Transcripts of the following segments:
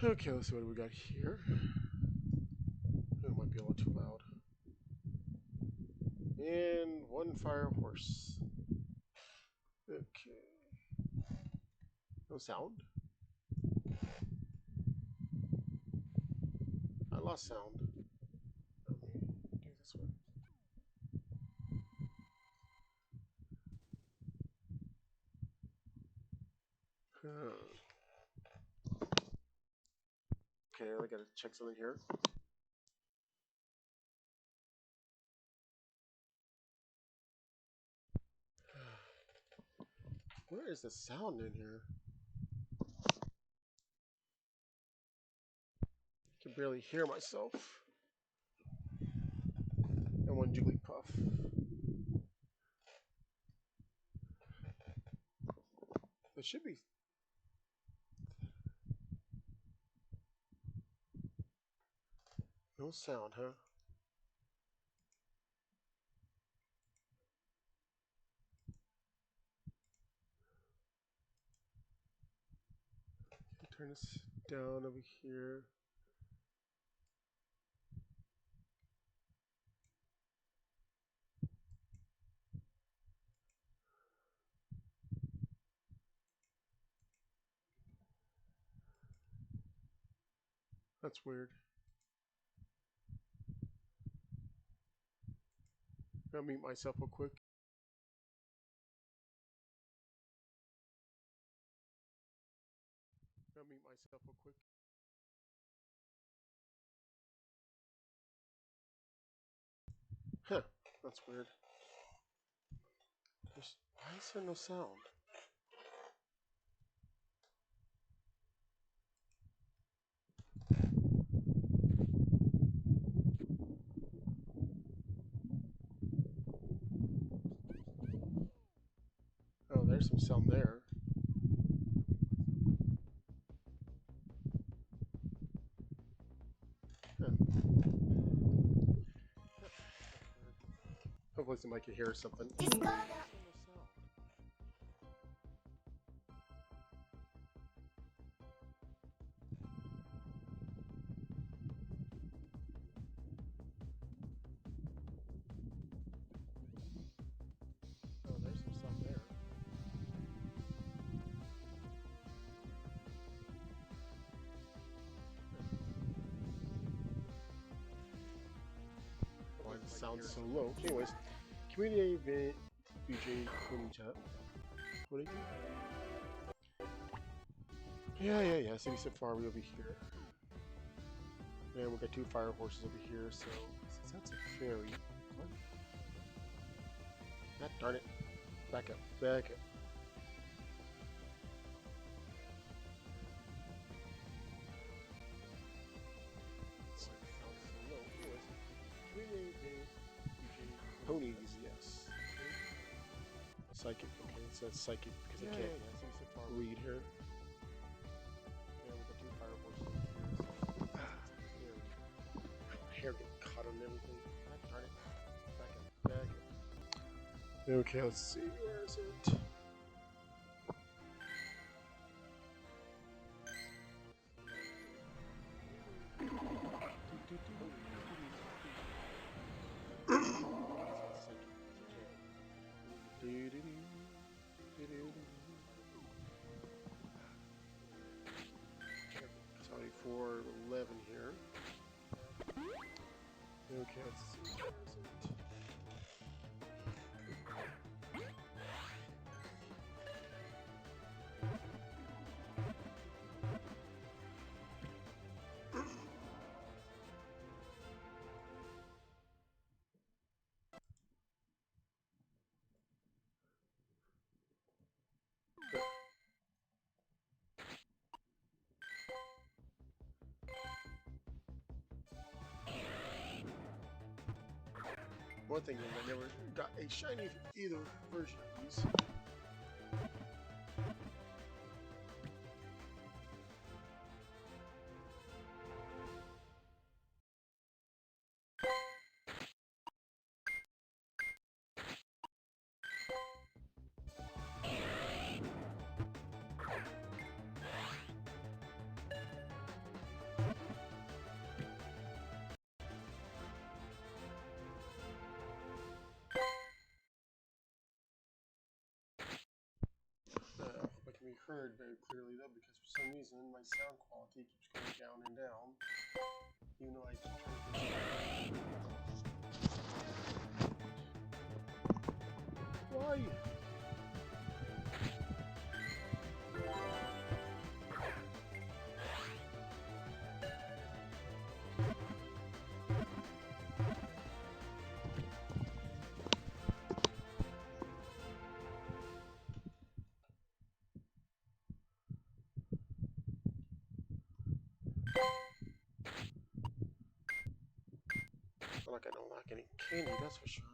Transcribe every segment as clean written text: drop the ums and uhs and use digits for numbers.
Okay, let's see what we got here. It might be a little too loud. And one fire horse. Okay. No sound. I lost sound. Let me do this one. Okay, I gotta check something here. Where is the sound in here? I can barely hear myself. And one Jigglypuff. It should be. No sound, huh? Turn this down over here. That's weird. I'll mute myself real quick. I'll mute myself real quick. Huh, that's weird. Why is there no sound? Oh, there's some sound there. Huh. Hopefully somebody can hear something. Oh, there's some sound there. Why does it sound so low? Anyways, community event BJ Ponyta. What did you? Yeah. City Safari over here. And we got two fire horses over here, so since that's a ferry. What? God darn it. Back up. Ponies, yes. Psychic, okay, it says psychic because I can't read here. Yeah, we got two fire horses over here, so my hair getting caught on everything. God darn it. Back up. Okay, let's see, where is it? Sorry, 411 here. Okay, let's see. Where is it? One thing is I never got a shiny either version of these. heard very clearly though, because for some reason my sound quality keeps going down and down, even though I keep trying to. Why? Not like I don't like any candy, that's for sure.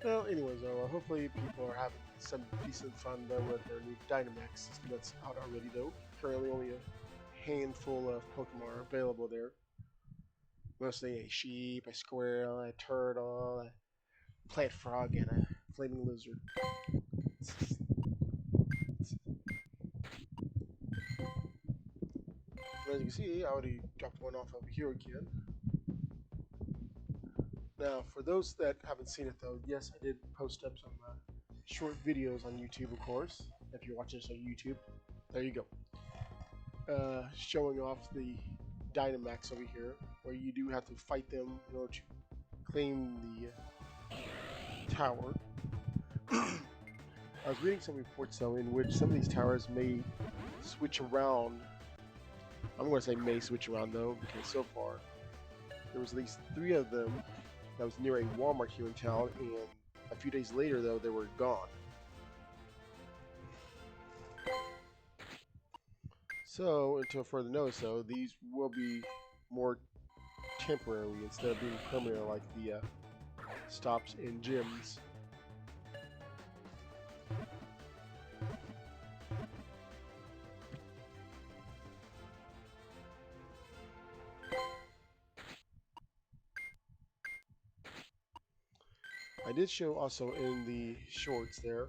Well, anyways, though, hopefully people are having some decent fun though with their new Dynamax system that's out already though. Currently only a handful of Pokemon are available there. Mostly a sheep, a squirrel, a turtle, a plant frog, and a flaming lizard. As you can see, I already dropped one off over here again. Now, for those that haven't seen it though, yes, I did post up some short videos on YouTube, of course. If you're watching this on YouTube, there you go. Showing off the Dynamax over here, where you do have to fight them in order to claim the tower. I was reading some reports though, in which some of these towers may switch around. I'm going to say may switch around though, because so far there was at least 3 of them that was near a Walmart here in town, and a few days later though they were gone. So until further notice though, these will be more temporary instead of being permanent like the stops in gyms. I did show also in the shorts there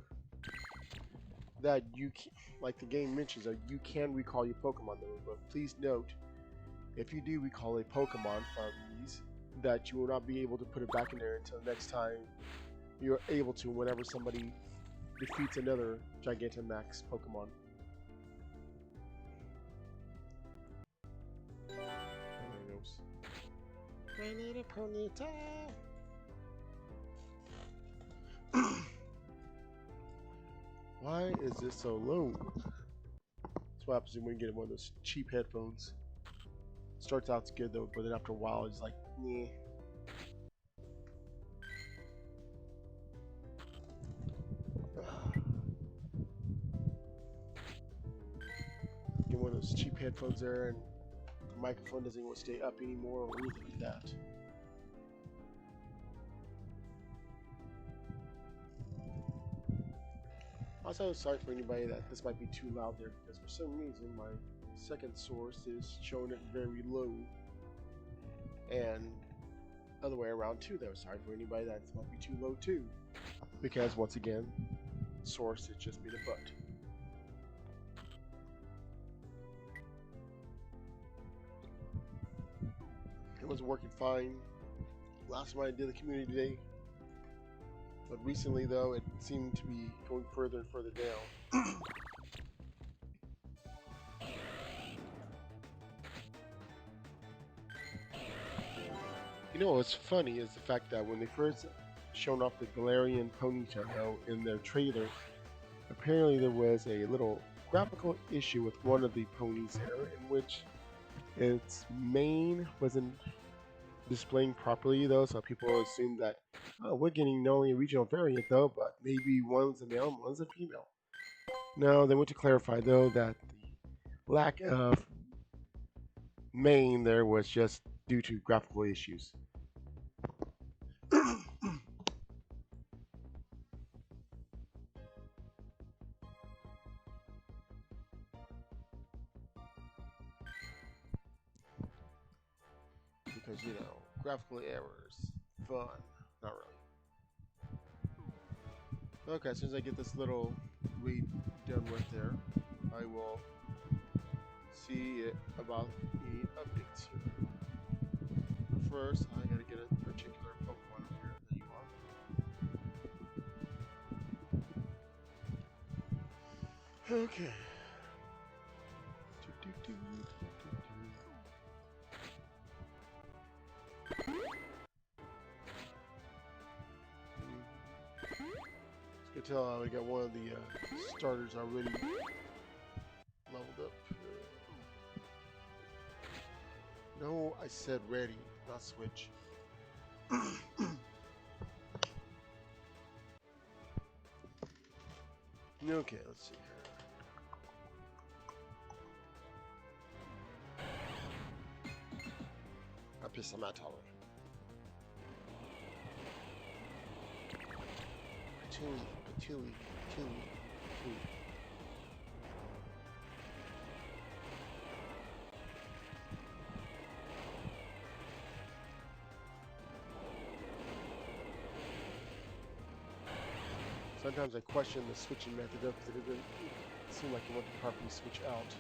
that you can, like the game mentions, that you can recall your Pokemon though, but please note, if you do recall a Pokemon from these, that you will not be able to put it back in there until next time you're able to, whenever somebody defeats another Gigantamax Pokemon. There it goes. I need a Ponyta! Why is this so low? That's what happens when you get one of those cheap headphones. Starts out good though, but then after a while it's like, meh. Get one of those cheap headphones there, and the microphone doesn't even stay up anymore or anything like that. Also, sorry for anybody that this might be too loud there, because for some reason my second source is showing it very low, and other way around too though. Sorry for anybody that might be too low too, because once again, source is just being a butt. It was working fine last time I did the community day, but recently though it seemed to be going further and further down. You know what's funny is the fact that when they first shown off the Galarian Ponyta though in their trailer, apparently there was a little graphical issue with one of the ponies there, in which its mane wasn't displaying properly though, so people assumed that, oh, we're getting not only a regional variant though, but maybe one's a male and one's a female. No, they went to clarify though that the lack of mane there was just due to graphical issues. Because, you know, graphical errors. Fun. Not really. Okay, as soon as I get this little read done with there, I will see about any updates here. But first, I gotta get a particular Pokemon up here. There you are. Okay. You can tell I got one of the starters already leveled up. No, I said ready, not switch. Okay, let's see here. I pissed on my tower. Patooey. Sometimes I question the switching method though, because it doesn't seem like you want to properly switch out.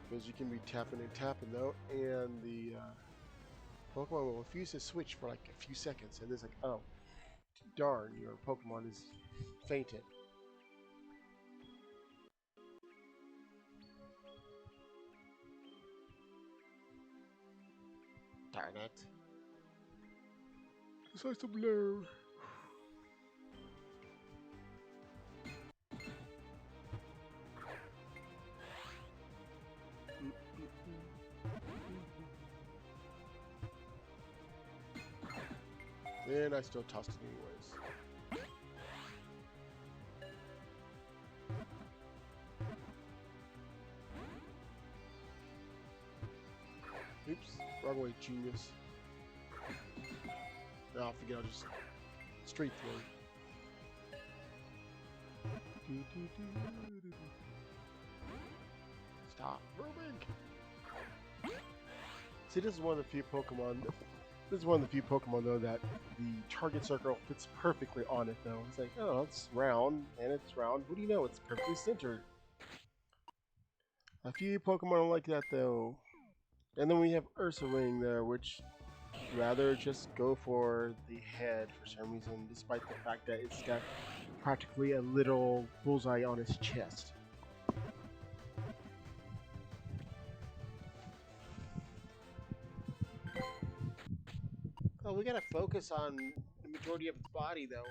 Because you can be tapping and tapping though, and the Pokemon will refuse to switch for like a few seconds, and it's like, oh, darn, your Pokemon is fainted. Darn it. It's like some blue. And I still tossed it anyways. Oops, wrong way, genius. No, I'll forget, I'll just straight through. Stop moving! See, this is one of the few Pokemon. This is one of the few Pokemon though that the target circle fits perfectly on it though. It's like, oh, it's round and it's round. What do you know? It's perfectly centered. A few Pokemon are like that though. And then we have Ursaring there, which rather just go for the head for some reason, despite the fact that it's got practically a little bullseye on its chest. Oh, we gotta focus on the majority of its body, though.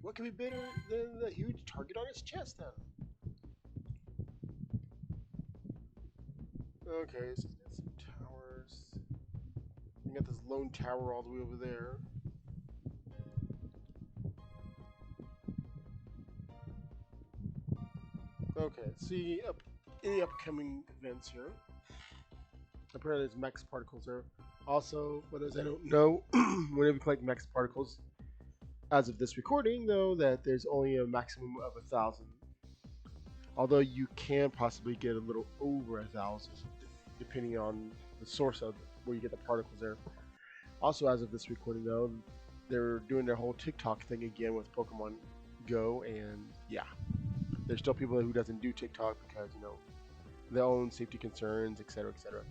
What could be better than the huge target on its chest, then? Okay, so it's got some towers. We got this lone tower all the way over there. Okay, let's see any upcoming events here. Apparently there's max particles there. Also, for those I don't know, whenever you collect max particles, as of this recording, though, that there's only a maximum of 1,000. Although you can possibly get a little over 1,000, depending on the source of where you get the particles there. Also, as of this recording, though, they're doing their whole TikTok thing again with Pokemon Go, and yeah, there's still people who doesn't do TikTok because, you know, their own safety concerns, etc., etc.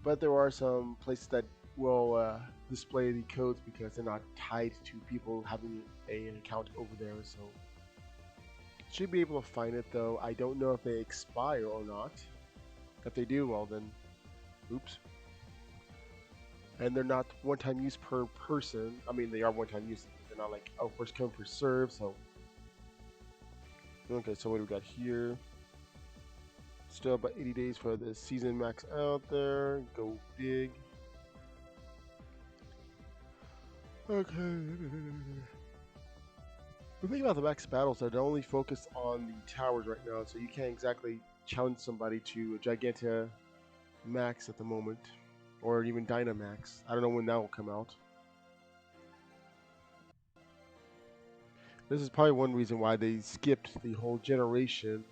But there are some places that will display the codes because they're not tied to people having an account over there, so should be able to find it though. I don't know if they expire or not. If they do, well then, oops. And they're not one-time use per person. I mean, they are one-time use. They're not like, oh, first come, first serve, so. Okay, so what do we got here? Still about 80 days for the season max out there. Go big. Okay. The thing about the max battles are they're only focused on the towers right now, so you can't exactly challenge somebody to a Giganta max at the moment, or even Dynamax. I don't know when that will come out. This is probably one reason why they skipped the whole generation.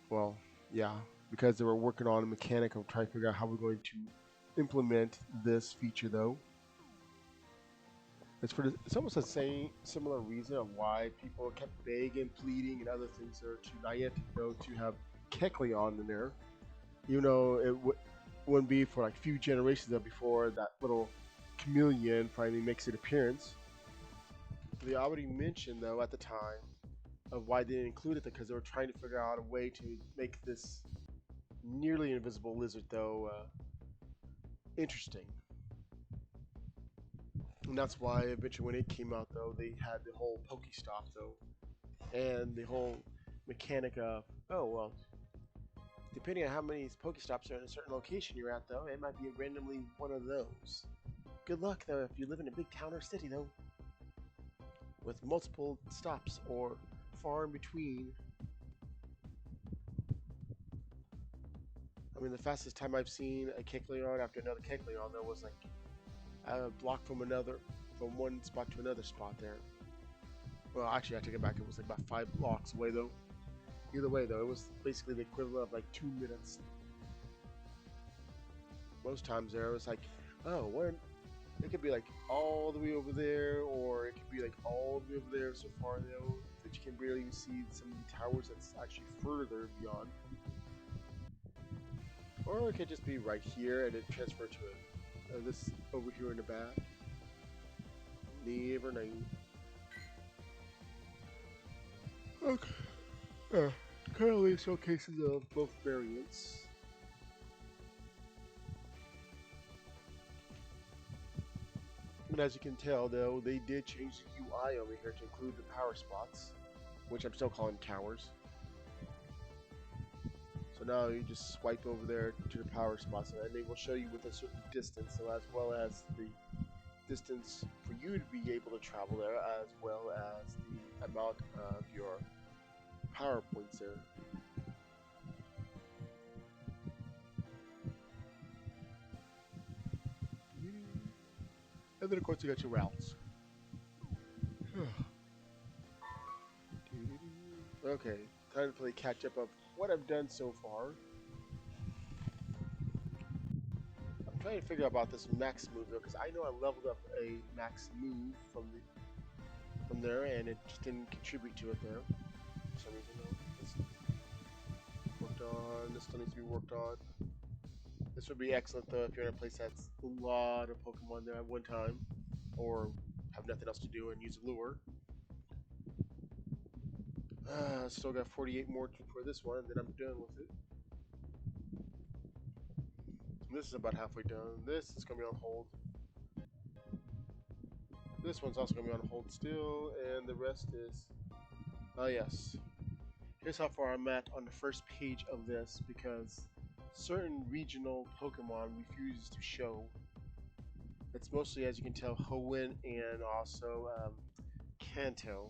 Well, yeah, because they were working on a mechanic of trying to figure out how we're going to implement this feature, though. It's almost the same similar reason of why people kept begging, pleading, and other things there to Niantic, though, to have Kecleon in there, even though it wouldn't be for like a few generations of before that little chameleon finally makes its appearance. They already mentioned, though, at the time of why they didn't include it, because they were trying to figure out a way to make this nearly invisible lizard, though, interesting. And that's why eventually when it came out, though, they had the whole Pokestop, though, and the whole mechanic of, oh, well, depending on how many Pokestops are in a certain location you're at, though, it might be randomly one of those. Good luck, though, if you live in a big town or city, though, with multiple stops or far in between. I mean, the fastest time I've seen a Kecleon after another Kecleon, though, was like a block from one spot to another spot there. Well, actually, I take it back. It was like about 5 blocks away, though. Either way, though, it was basically the equivalent of like 2 minutes. Most times there, it was like, oh, it could be like all the way over there, or it could be like all the way over there so far, though, that you can barely even see some of the towers that's actually further beyond. Or it could just be right here and it transfer to it. This over here in the back. Never know. Okay. Currently showcases of both variants. And as you can tell, though, they did change the UI over here to include the power spots, which I'm still calling towers. So now you just swipe over there to the power spots, and they will show you with a certain distance, so as well as the distance for you to be able to travel there, as well as the amount of your power points there. And then of course you got your routes. Okay, time to play catch up of what I've done so far. I'm trying to figure out about this max move though, because I know I leveled up a max move from there, and it just didn't contribute to it there. For some reason though. This worked on. This still needs to be worked on. This would be excellent though if you're in a place that's a lot of Pokemon there at one time, or have nothing else to do and use a lure. Still got 48 more for this one, and then I'm done with it. This is about halfway done. This is going to be on hold. This one's also going to be on hold still, and the rest is... Oh yes. Here's how far I'm at on the first page of this, because certain regional Pokemon refuse to show. It's mostly, as you can tell, Hoenn and also Kanto.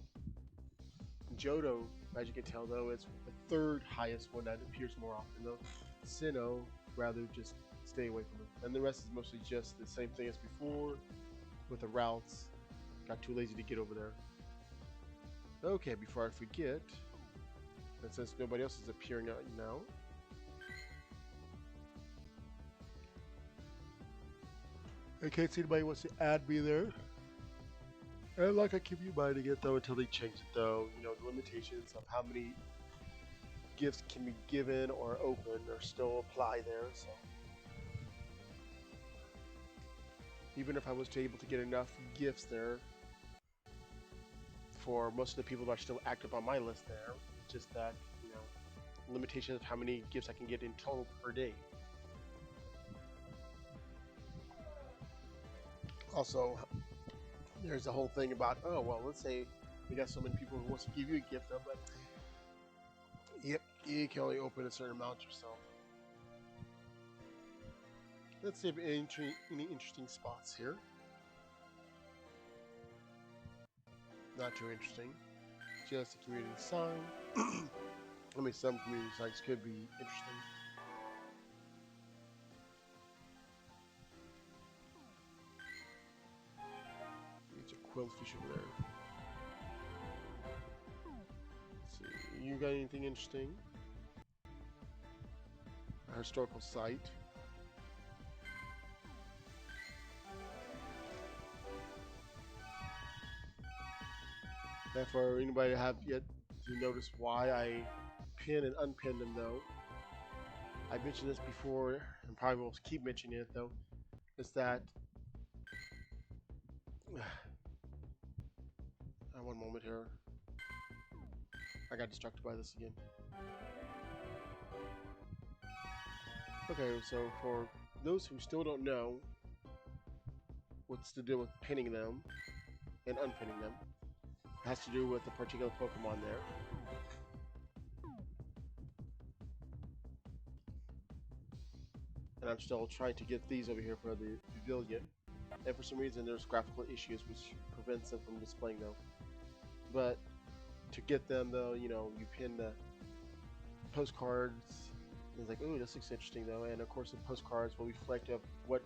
Johto, as you can tell, though, is the third highest one that appears more often, though. Sinnoh, rather just stay away from it. And the rest is mostly just the same thing as before, with the routes. Got too lazy to get over there. Okay, before I forget, and since nobody else is appearing out now, I can't see anybody wants to add me there. And like I keep you mind again though until they change it though, you know, the limitations of how many gifts can be given or open or still apply there, so. Even if I was able to get enough gifts there for most of the people that are still active on my list there, it's just that, you know, limitations of how many gifts I can get in total per day. Also, there's the whole thing about, oh, well, let's say we got so many people who wants to give you a gift, though, but yep, you can only open a certain amount yourself. Let's see if any interesting spots here. Not too interesting. Just a community sign. I mean, some community signs could be interesting. It's a quillfish over there. You got anything interesting? A historical site. That for anybody to have yet to notice why I pin and unpin them though. I mentioned this before and probably will keep mentioning it though. Is that one moment here. I got distracted by this again. Okay, so for those who still don't know what's to do with pinning them and unpinning them, it has to do with the particular Pokemon there. And I'm still trying to get these over here for the pavilion. And for some reason there's graphical issues which prevents them from displaying them. But to get them though, you know, you pin the postcards. It's like, ooh, this looks interesting though. And of course the postcards will reflect of what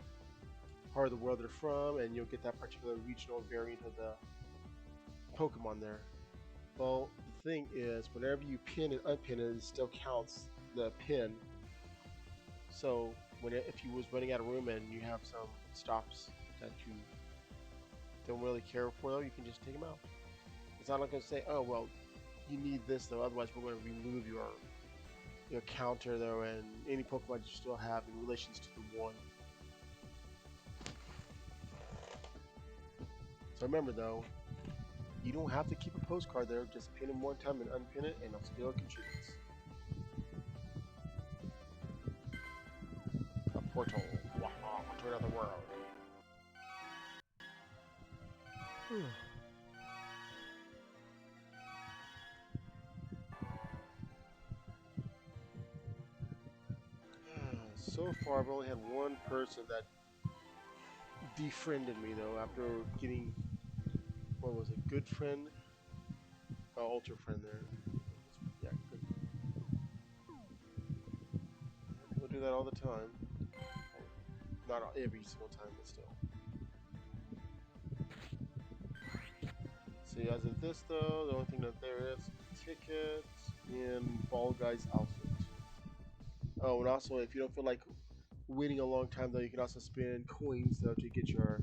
part of the world they're from, and you'll get that particular regional variant of the Pokemon there. Well, the thing is, whenever you pin and unpin it, it still counts the pin. So if you was running out of room and you have some stops that you don't really care for, though, you can just take them out. It's not like going to say, oh well, you need this though, otherwise we're going to remove your counter though, and any Pokemon you still have in relations to the one. So remember though, you don't have to keep a postcard there, just pin them one time and unpin it and it still contributes. A portal to another world. So far I've only had one person that defriended me though, after getting, what was it, good friend? Ultra friend there. Yeah, good. We'll do that all the time. Not every single time, but still. See, as of this though, the only thing that there is tickets and Ball Guy's outfit. Oh, and also if you don't feel like waiting a long time though, you can also spend coins though to get your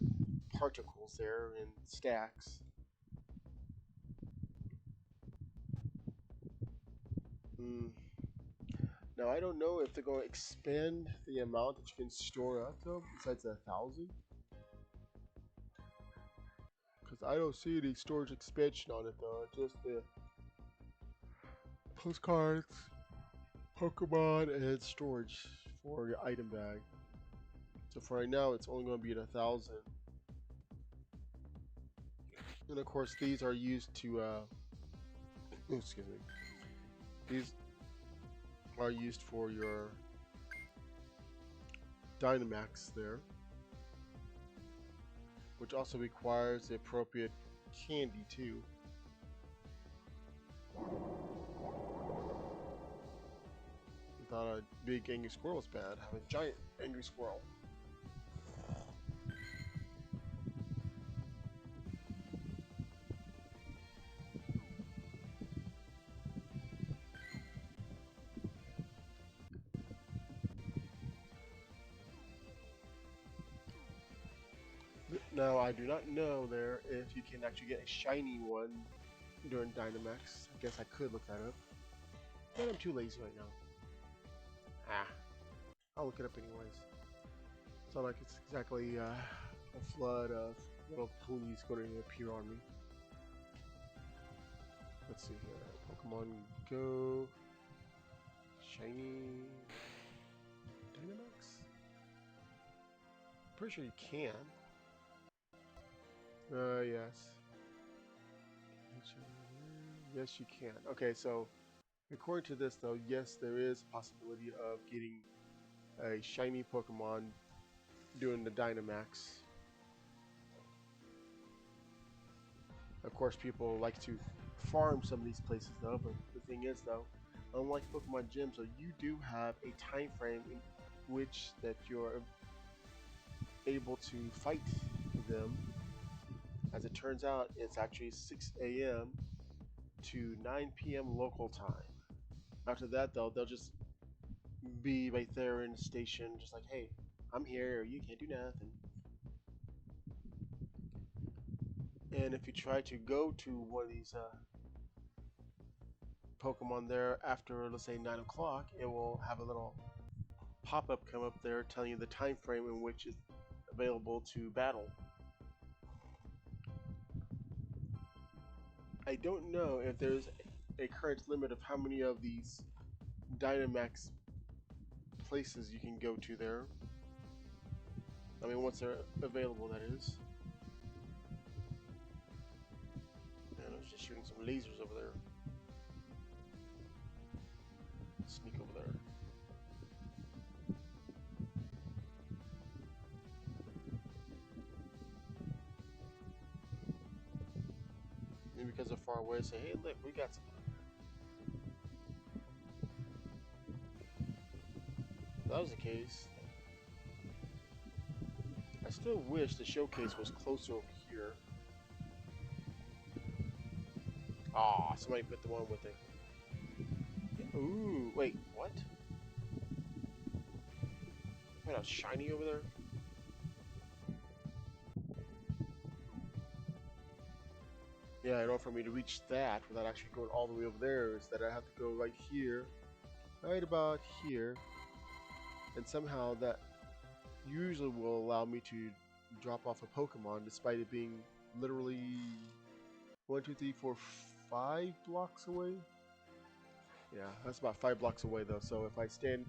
particles there in stacks. Now I don't know if they're going to expand the amount that you can store up though, besides 1,000. Because I don't see any storage expansion on it though, just the postcards, Pokemon, and storage for your item bag. So for right now, it's only going to be at 1,000. And of course, these are used to, excuse me. These are used for your Dynamax there, which also requires the appropriate candy too. I thought a big angry squirrel was bad. I have a giant angry squirrel. Now, I do not know there if you can actually get a shiny one during Dynamax. I guess I could look that up, but I'm too lazy right now. I'll look it up anyways. It's not like it's exactly a flood of little ponies going to appear on me. Let's see here. Pokemon Go. Shiny Dynamax? Pretty sure you can. Yes. Yes, you can. Okay, so according to this though, yes, there is a possibility of getting a shiny Pokemon doing the Dynamax. Of course, people like to farm some of these places though, but the thing is though, unlike Pokemon gyms, so you do have a time frame in which that you're able to fight them. As it turns out, it's actually 6 a.m. to 9 p.m. local time. After that, they'll just be right there in the station, just like, hey, I'm here, you can't do nothing. And if you try to go to one of these Pokemon there after, let's say, 9 o'clock, it will have a little pop-up come up there telling you the time frame in which it's available to battle. I don't know if there's a current limit of how many of these Dynamax places you can go to there. I mean, once they're available, that is. And I was just shooting some lasers over there. Sneak over there. Maybe because they're far away, say, hey, look, we got some. If that was the case, I still wish the showcase was closer over here. Aw, somebody put the one with it. Ooh, wait, what? What else? Shiny over there? Yeah, in order for me to reach that without actually going all the way over there, is that I have to go right here, right about here, and somehow that usually will allow me to drop off a Pokemon despite it being literally 1, 2, 3, 4, 5 blocks away. Yeah, that's about 5 blocks away though. So if I stand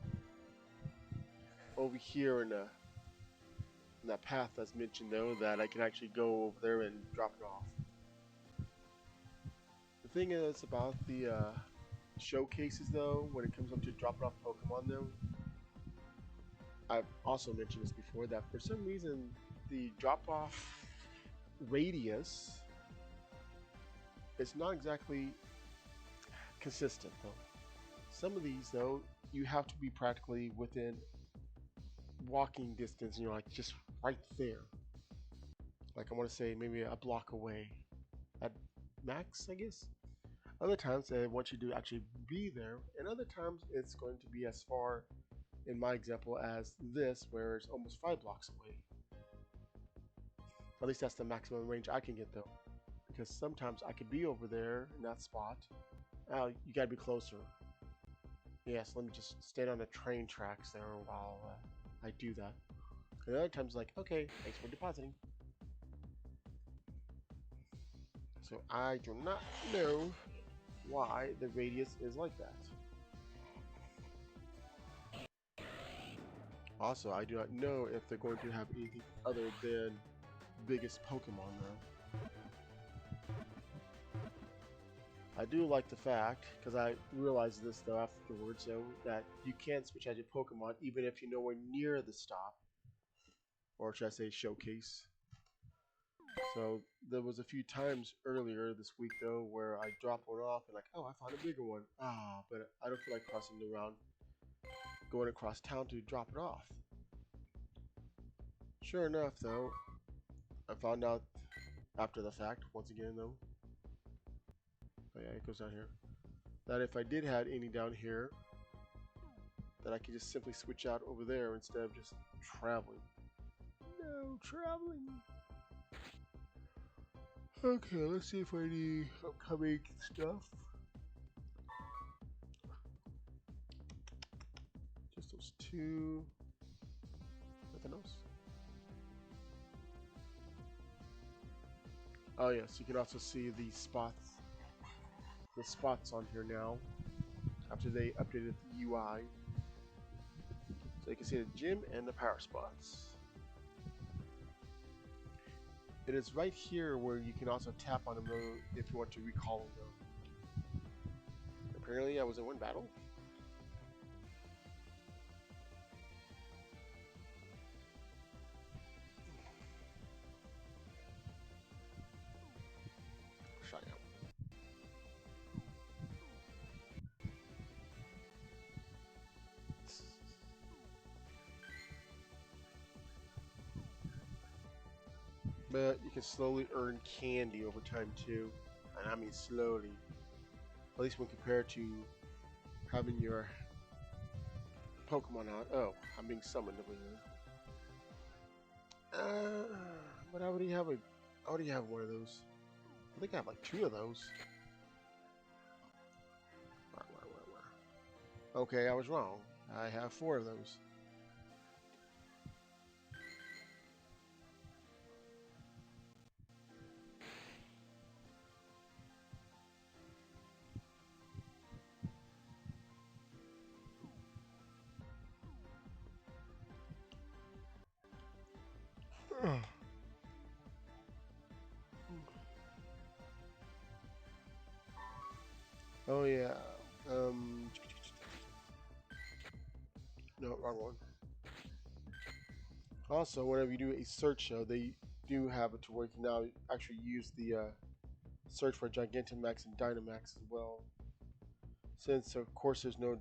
over here in that path that's mentioned though, that I can actually go over there and drop it off. The thing is about the showcases though, when it comes up to dropping off Pokemon though, I've also mentioned this before, that for some reason the drop-off radius is not exactly consistent though. Some of these though, you have to be practically within walking distance, you know, like just right there. Like I want to say maybe a block away at max, I guess. Other times they want you to actually be there, and other times it's going to be as far, in my example, as this, where it's almost 5 blocks away. At least that's the maximum range I can get though, because sometimes I could be over there in that spot. Oh, you gotta be closer. Yes, let me just stand on the train tracks there while I do that. And other times like, okay, thanks for depositing. So I do not know why the radius is like that. Also, I do not know if they're going to have anything other than biggest Pokemon though. I do like the fact, because I realized this though afterwards, so that you can switch out your Pokemon even if you're nowhere near the stop, or should I say showcase. So there was a few times earlier this week though where I dropped one off and like, oh, I found a bigger one. Ah, but I don't feel like crossing around, going across town to drop it off. Sure enough though, I found out after the fact, once again though, oh yeah, it goes down here, that if I did have any down here, that I could just simply switch out over there instead of just traveling. No, traveling. Okay, let's see if I need upcoming stuff. Just those two. Nothing else. Oh yes, you can also see the spots on here now after they updated the UI. So you can see the gym and the power spots. It is right here where you can also tap on them if you want to recall them. Apparently I was in one battle. Shut out. But you can slowly earn candy over time too. And I mean slowly. At least when compared to having your Pokemon out. Oh, I'm being summoned over here. But I already have one of those. I think I have like 2 of those. Okay, I was wrong. I have 4 of those. Oh yeah. No, wrong one. Also, whenever you do a search, they do have it to where you can now actually use the search for Gigantamax and Dynamax as well. Since of course there's no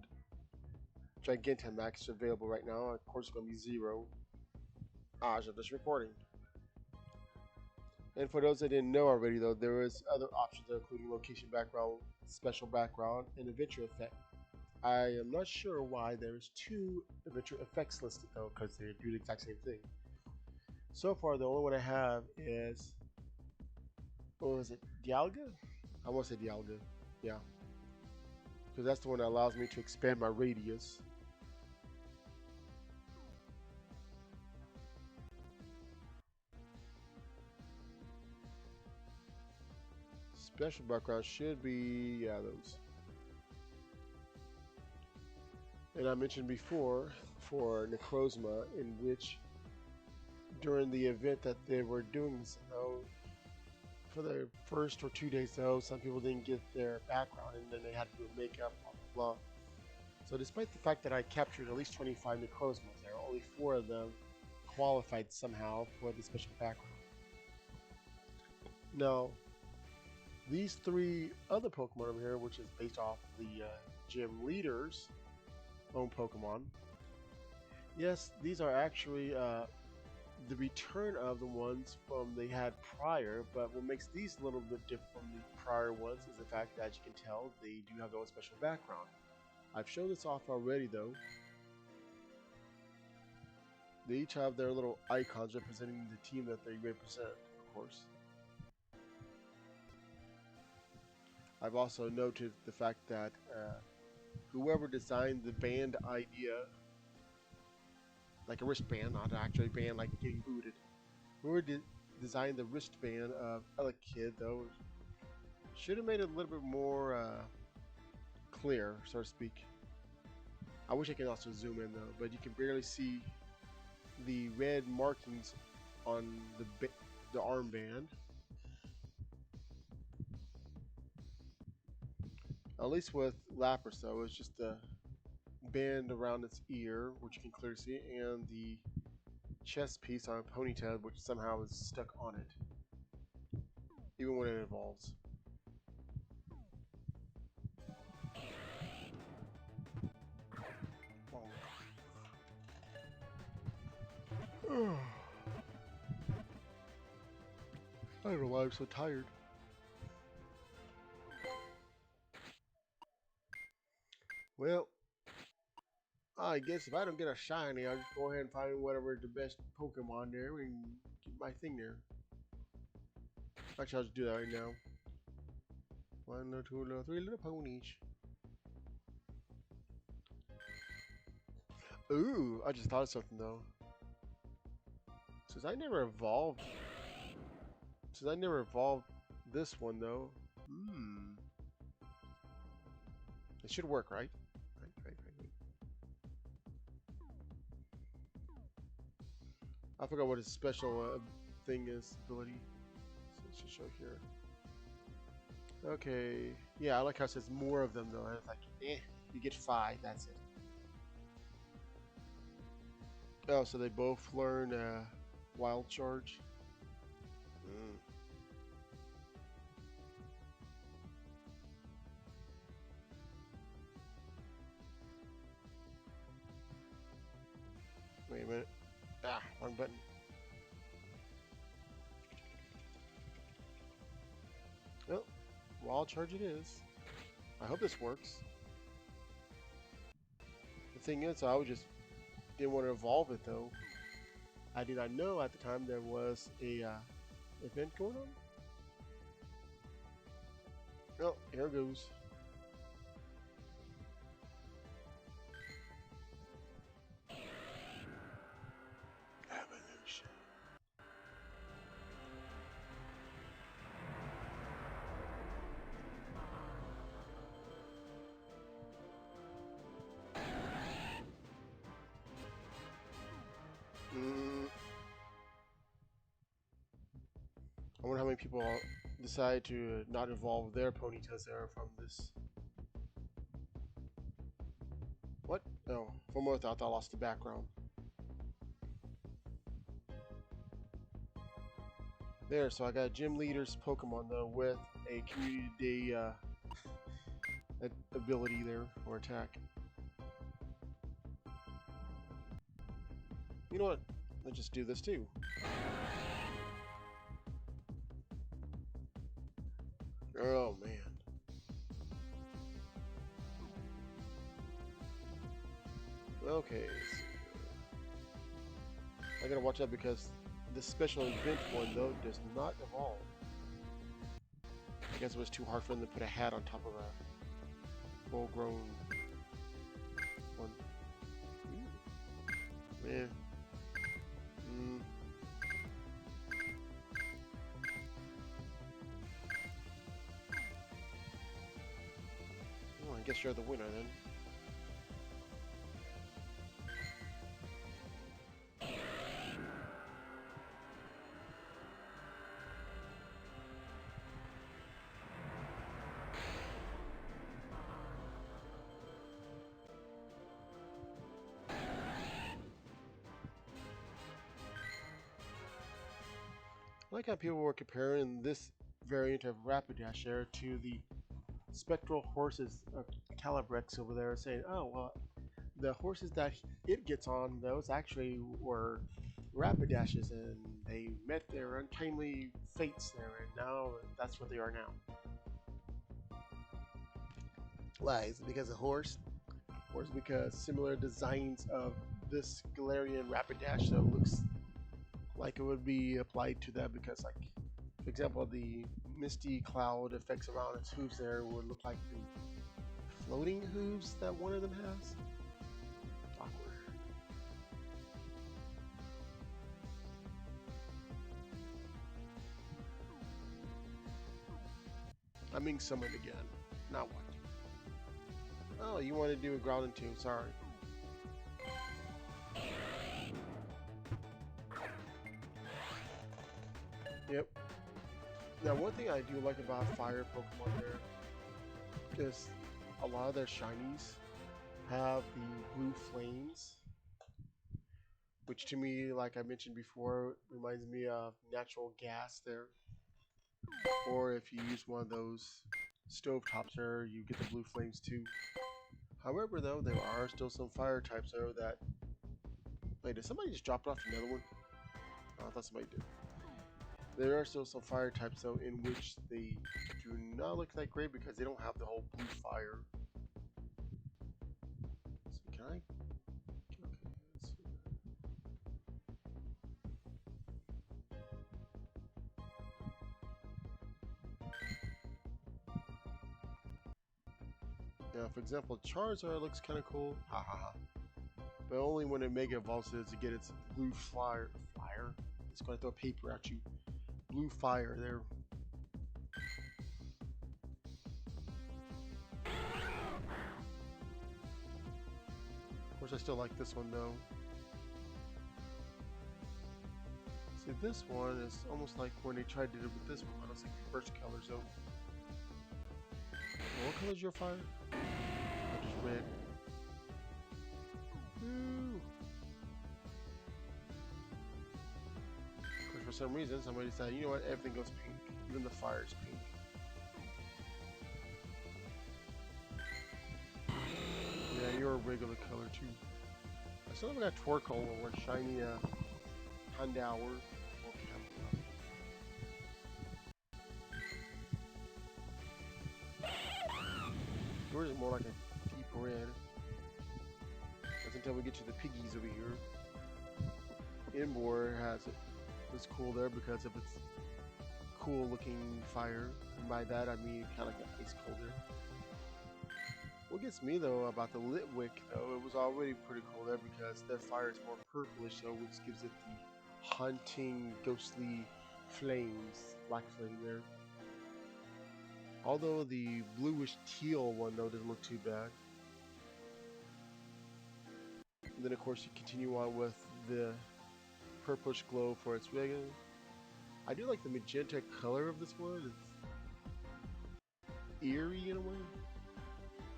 Gigantamax available right now, of course it's going to be 0 as of this recording. And for those that didn't know already, though, there is other options there, including location background, special background, and adventure effect. I am not sure why there's 2 adventure effects listed though, because they do the exact same thing. So far, the only one I have is, what was it, Dialga? I want to say Dialga, yeah, because that's the one that allows me to expand my radius. Special background should be, yeah, those. And I mentioned before for Necrozma, in which during the event that they were doing so, for the first or 2 days though, some people didn't get their background and then they had to do makeup, blah blah blah. So despite the fact that I captured at least 25 Necrozmas there, only 4 of them qualified somehow for the special background. Now, these 3 other Pokemon over here, which is based off the gym leader's own Pokemon, yes, these are actually the return of the ones from they had prior, but what makes these a little bit different from the prior ones is the fact that, as you can tell, they do have their own special background. I've shown this off already though. They each have their little icons representing the team that they represent, of course. I've also noted the fact that whoever designed the band idea, like a wristband, not actually a band like getting booted, whoever designed the wristband of other kid though, should have made it a little bit more clear, so to speak. I wish I could also zoom in though, but you can barely see the red markings on the armband. At least with Lapras though, it's just a band around its ear, which you can clearly see, and the chest piece on Ponyta, which somehow is stuck on it, even when it evolves. I don't know why I'm so tired. Well, I guess if I don't get a shiny, I'll just go ahead and find whatever the best Pokemon there and get my thing there. Actually, I'll just do that right now. 1, 2, 3 little ponies. Ooh, I just thought of something though. Since I never evolved this one though, it should work, right? Right. I forgot what his special thing is, ability. So it should show here. Okay, yeah, I like how it says more of them though. It's like, you get 5, that's it. Oh, so they both learn Wild Charge. Wait a minute. Wrong button. Oh, Wild Charge it is. I hope this works. thing is, I was just didn't want to evolve it though. I did not know at the time there was a event going on. Oh, here it goes. Evolution. I wonder how many people decide to not evolve their Ponytas there from this. What? No. For more, I thought I lost the background. There, so I got Gym Leader's Pokemon though with a Community Day ability there or attack. You know what? Let's just do this too. Oh man. Okay. I gotta watch out because this special event one though does not evolve. I guess it was too hard for them to put a hat on top of a full-grown one. Ooh. Man. Oh, I guess you're the winner then. I like how people were comparing this variant of Rapidash there to the spectral horses of Calibrex over there, saying, oh, well, the horses that it gets on, those actually were Rapidashes, and they met their untimely fates there, and now that's what they are now. Why? Is it because of horse? Or is it because similar designs of this Galarian Rapidash, so it looks like it would be applied to that because, like, for example, the misty cloud effects around its hooves there would look like the floating hooves that one of them has. Awkward. I'm being summoned again. Now what? Oh, you want to do a Groudon too, sorry. Yep. Now, one thing I do like about fire Pokemon there is a lot of their shinies have the blue flames, which to me, like I mentioned before, reminds me of natural gas there. Or if you use one of those stove tops there, you get the blue flames too. However, though, there are still some fire types there that... Wait, did somebody just drop off another one? Oh, I thought somebody did. There are still some fire types though in which they do not look that great because they don't have the whole blue fire. So can I? Okay, let's see. Now, for example, Charizard looks kind of cool, ha ha ha. But only when it Mega Evolves to get its blue fire. It's going to throw paper at you. Blue fire there. Of course, I still like this one though. See, this one is almost like when they tried to do it with this one. It's like the first color zone. Oh, what color is your fire? Oh, just red. Woo! Of course, for some reason, somebody decided, you know what, everything goes pink. Even the fire is pink. Yeah, you're a regular color too. I still haven't got Torkoal or shiny Houndour. Yours is more like a deep red. time we get to the piggies over here, Inbor has it. It's cool there because of its cool looking fire. And by that I mean kind of like ice cold there. What gets me though about the Litwick though, it was already pretty cool there because that fire is more purplish though, which gives it the haunting, ghostly flames, black flame there. Although the bluish teal one though doesn't look too bad. And then of course you continue on with the purplish glow for its regular. I do like the magenta color of this one. It's eerie in a way.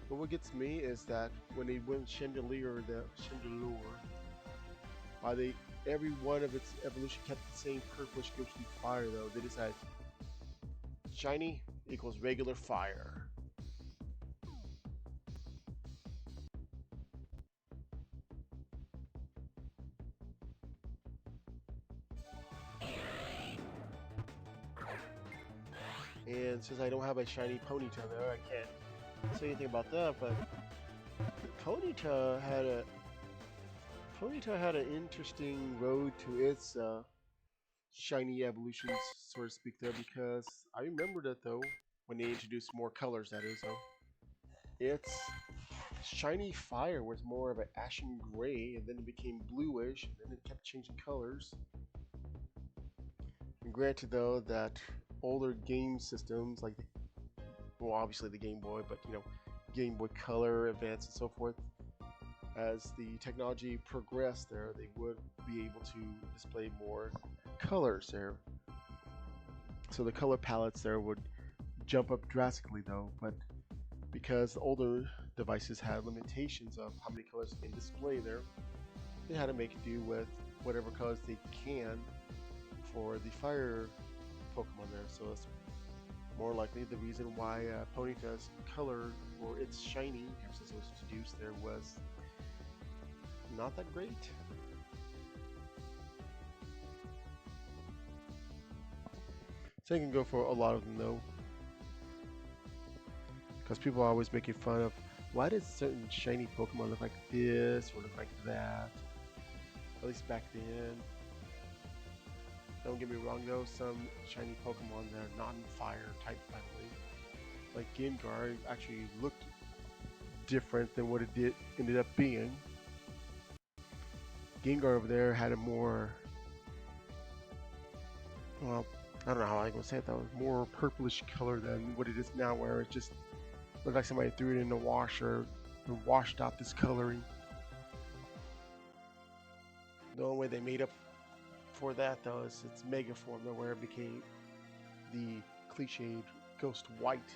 But what gets me is that when they went Chandelier, every one of its evolution kept the same purplish ghostly fire though. They decided shiny equals regular fire. And since I don't have a shiny Ponyta there, I can't say anything about that, but Ponyta had an interesting road to its shiny evolutions, so to speak, there, because I remember that though when they introduced more colors. That is, though, its shiny fire was more of an ashen gray, and then it became bluish, and then it kept changing colors. And granted, though, that older game systems like well, obviously the Game Boy, but Game Boy Color, Advance, and so forth. As the technology progressed, there they would be able to display more colors there. So the color palettes there would jump up drastically, though. But because the older devices had limitations of how many colors they can display there, they had to make do with whatever colors they can for the fire Pokemon there. So it's more likely the reason why Ponyta's color or its shiny, ever since it was introduced, there was not that great. So you can go for a lot of them though, because people are always making fun of why does certain shiny Pokemon look like this or look like that. At least back then. Don't get me wrong though, some shiny Pokemon that are not in fire type, by the way, like Gengar, actually looked different than what it ended up being. Gengar over there had a more, well, I don't know how I'm gonna say it though, more purplish color than what it is now, where it just looked like somebody threw it in the washer and washed out this coloring. The only way they made up for that though is its mega form, where it became the cliched ghost white,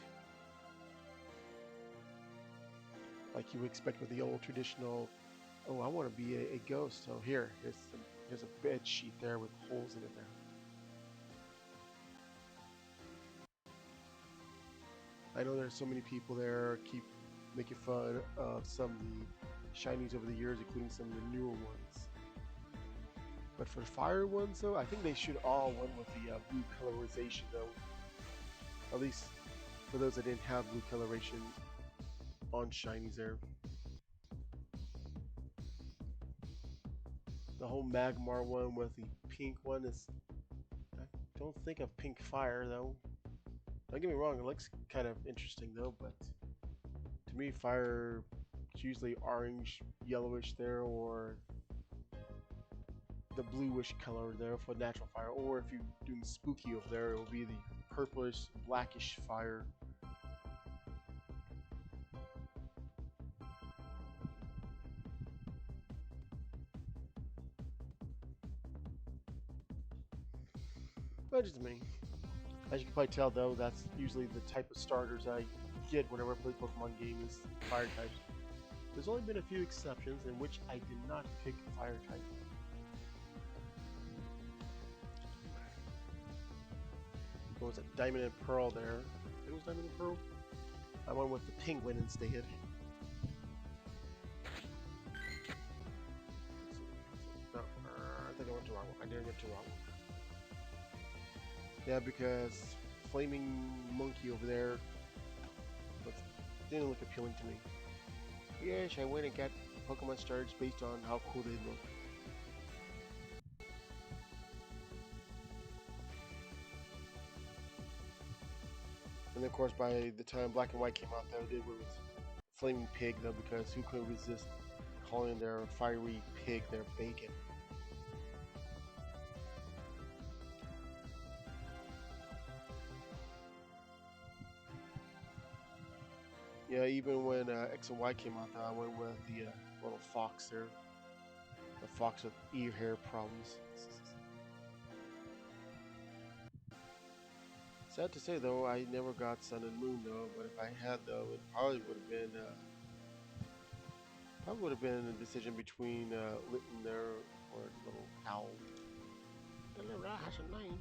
like you would expect with the old traditional. Oh, I want to be a ghost. So here's a bed sheet there with holes in it there. I know there's so many people there keep making fun of some of the shinies over the years, including some of the newer ones. But for the fire ones, though, I think they should all win with the blue colorization, though. At least for those that didn't have blue coloration on shinies there. The whole Magmar one with the pink one is... I don't think of pink fire, though. Don't get me wrong, it looks kind of interesting, though, but to me, fire is usually orange, yellowish there, or the bluish color there for natural fire, or if you're doing spooky over there, it will be the purplish, blackish fire. But just me. As you can probably tell, though, that's usually the type of starters I get whenever I play Pokemon game is fire types. There's only been a few exceptions in which I did not pick fire type. What was it? Diamond and Pearl there. It was Diamond and Pearl. I went with the penguin instead. No, I think I went to the wrong one. I didn't get to the wrong one. Yeah, because Flaming Monkey over there didn't look appealing to me. Yes, I went and got Pokemon starters based on how cool they look. And of course, by the time Black and White came out, though, they were with Flaming Pig, though, because who could resist calling their fiery pig their bacon? Yeah, even when X and Y came out, though, I went with the little fox there. The fox with ear hair problems. Sad to say, though, I never got Sun and Moon, though. But if I had, though, it probably would have been a decision between Litten there or Little Owl. The little owl has a name.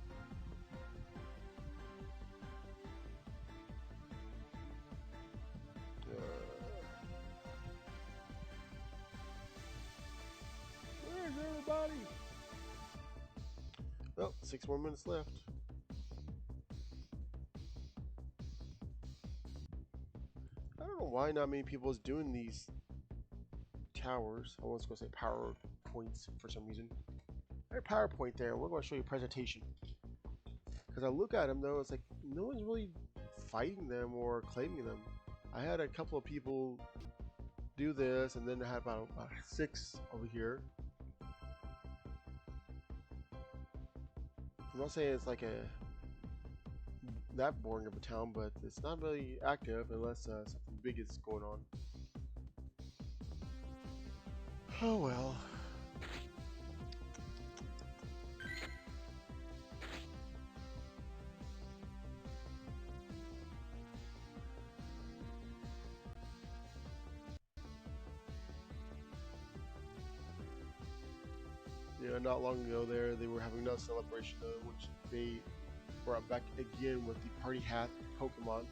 Where's everybody? Well, 6 more minutes left. I don't know why not many people is doing these towers. I was going to say power points for some reason. Hey, PowerPoint there. We're going to show you a presentation. Because I look at them though, it's like no one's really fighting them or claiming them. I had a couple of people do this, and then I had about 6 over here. I'm not saying it's like that boring of a town, but it's not really active unless something big is going on. Oh well. Yeah, not long ago there, they were having another celebration, which they brought back again with the party hat Pokemon.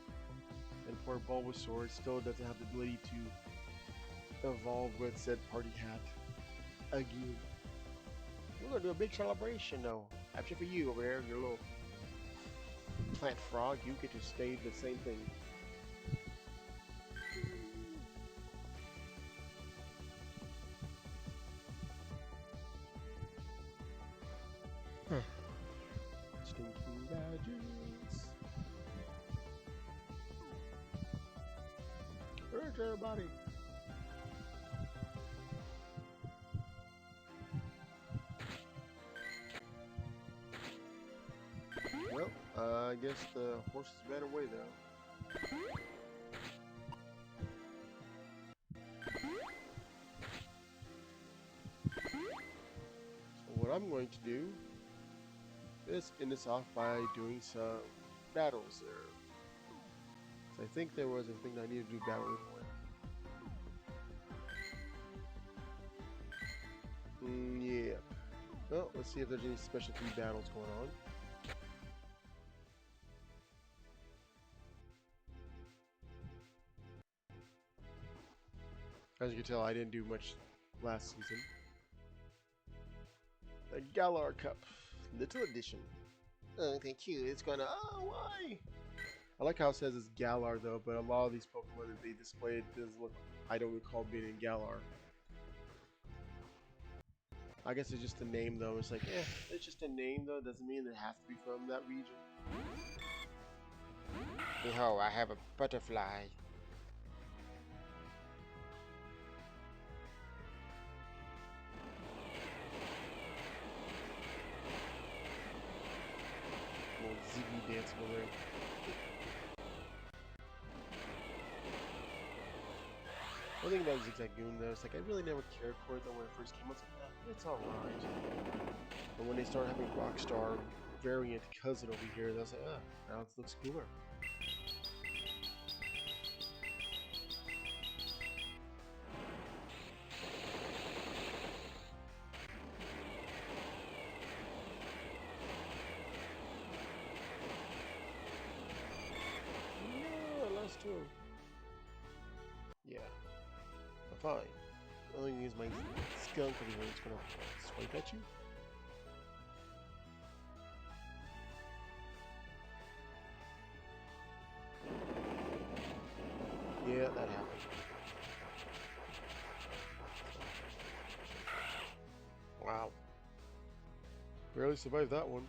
And poor Bulbasaur still doesn't have the ability to evolve with said party hat again. We're gonna do a big celebration though. Except for you over there, your little plant frog, you get to stay the same thing. Stinking badges. Where's everybody? Well, I guess the horses ran away though. So what I'm going to do is end this off by doing some battles there. So I think there was a thing that I needed to do battle with. Yeah. Well, let's see if there's any specialty battles going on. As you can tell, I didn't do much last season. The Galar Cup, Little Edition. Oh, thank you. It's gonna. Oh, why? I like how it says it's Galar though, but a lot of these Pokemon that they displayed doesn't look. I don't recall being in Galar. I guess it's just a name though. It's like, it's just a name though. Doesn't mean they have to be from that region. Behold, I have a butterfly. Little Ziggy dance over there. One thing about Zigzagoon though, it's like I really never cared for it though when it first came out. It's alright. But when they started having Rockstar variant cousin over here, I was like, now it looks cooler. Yeah, last two. Yeah. Fine. The only thing is my skunk over here is gonna swipe at you. Yeah, that happened. Barely survived that one.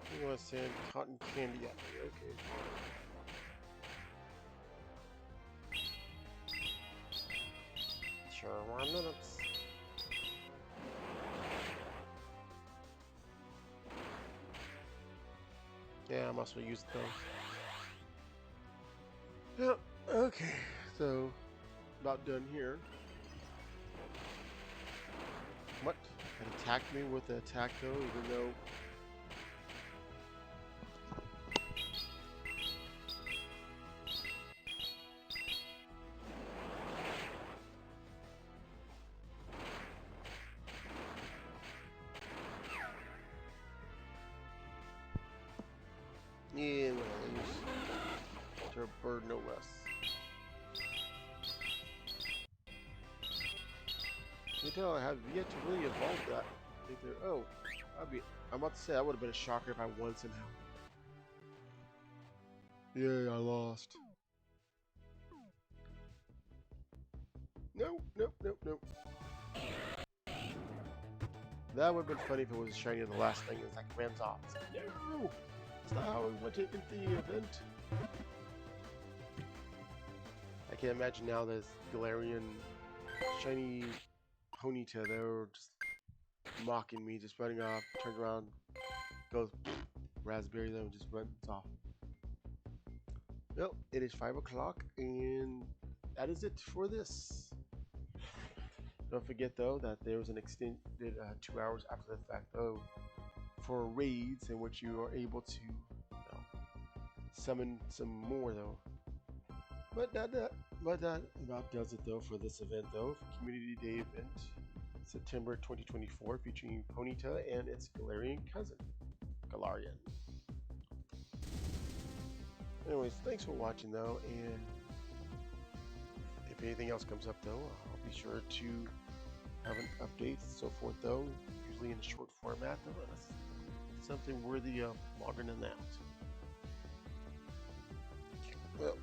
You want to send cotton candy at me? Okay. Sure, 1 minute. Yeah, I must have used those. Yep. Okay. So, about done here. What? It attacked me with the attack though, even though. Yeah, well, at least to a bird no less. You tell I have yet to really evolve that. Either. Oh, I'm about to say that would have been a shocker if I won somehow. Yay, I lost. Nope, nope, nope, nope. That would have been funny if it was shiny of the last thing. It's like runs off. It's like, no, that's not how we went to the event. I can't imagine now this Galarian shiny Ponyta. They were just mocking me, just running off, turns around, goes raspberry, then just runs off. Well, it is 5 o'clock, and that is it for this. Don't forget though that there was an extended 2 hours after the fact though for raids in which you are able to summon some more though. But that about does it though for this event though. Community Day event, September 2024, featuring Ponyta and its Galarian cousin, Galarian. Anyways, thanks for watching though, and if anything else comes up though, I'll be sure to have an update and so forth though, usually in a short format though, unless something worthy of longer than that. Well,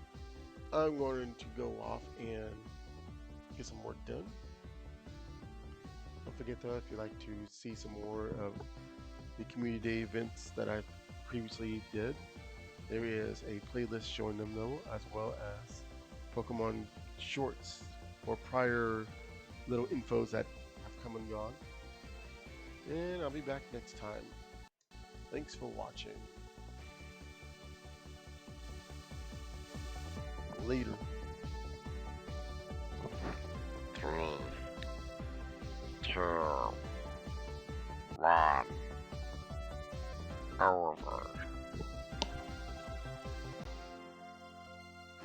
I'm going to go off and get some work done. Don't forget though, if you'd like to see some more of the community day events that I previously did, there is a playlist showing them though, as well as Pokemon shorts or prior little infos that have come and gone. And I'll be back next time. Thanks for watching. Later. 3, 2, 1, over.